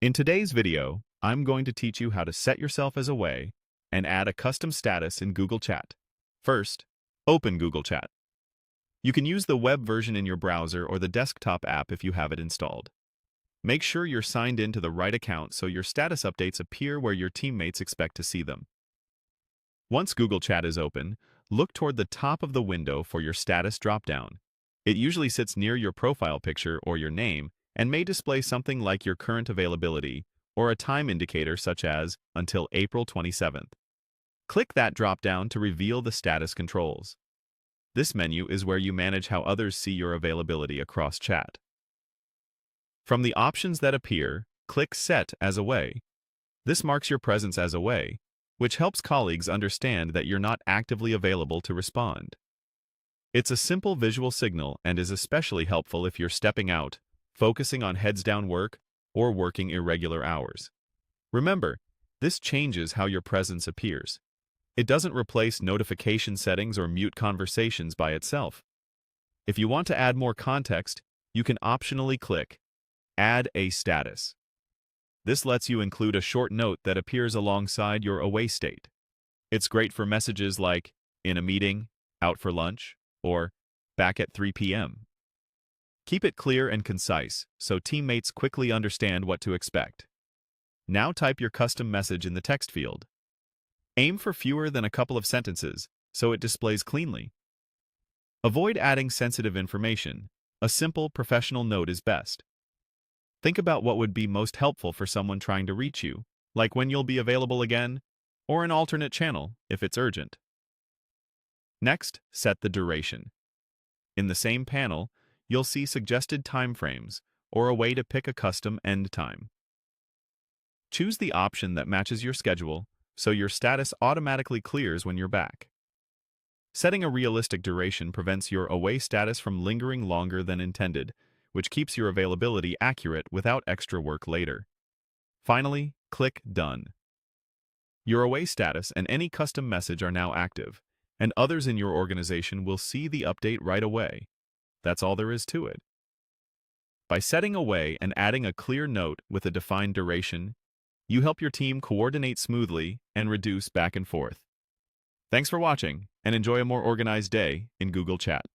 In today's video, I'm going to teach you how to set yourself as away and add a custom status in Google Chat. First, open Google Chat. You can use the web version in your browser or the desktop app if you have it installed. Make sure you're signed in to the right account so your status updates appear where your teammates expect to see them. Once Google Chat is open, look toward the top of the window for your status dropdown. It usually sits near your profile picture or your name and may display something like your current availability or a time indicator such as until April 27th. Click that dropdown to reveal the status controls. This menu is where you manage how others see your availability across chat. From the options that appear, click Set as Away. This marks your presence as away, which helps colleagues understand that you're not actively available to respond. It's a simple visual signal and is especially helpful if you're stepping out, focusing on heads-down work, or working irregular hours. Remember, this changes how your presence appears. It doesn't replace notification settings or mute conversations by itself. If you want to add more context, you can optionally click Add a Status. This lets you include a short note that appears alongside your away state. It's great for messages like, in a meeting, out for lunch, or back at 3 p.m. Keep it clear and concise so teammates quickly understand what to expect. Now type your custom message in the text field. Aim for fewer than a couple of sentences so it displays cleanly. Avoid adding sensitive information. A simple, professional note is best. Think about what would be most helpful for someone trying to reach you, like when you'll be available again, or an alternate channel if it's urgent. Next, set the duration. In the same panel, you'll see suggested timeframes or a way to pick a custom end time. Choose the option that matches your schedule so your status automatically clears when you're back. Setting a realistic duration prevents your away status from lingering longer than intended, which keeps your availability accurate without extra work later. Finally, click Done. Your away status and any custom message are now active, and others in your organization will see the update right away. That's all there is to it. By setting away and adding a clear note with a defined duration, you help your team coordinate smoothly and reduce back and forth. Thanks for watching, and enjoy a more organized day in Google Chat.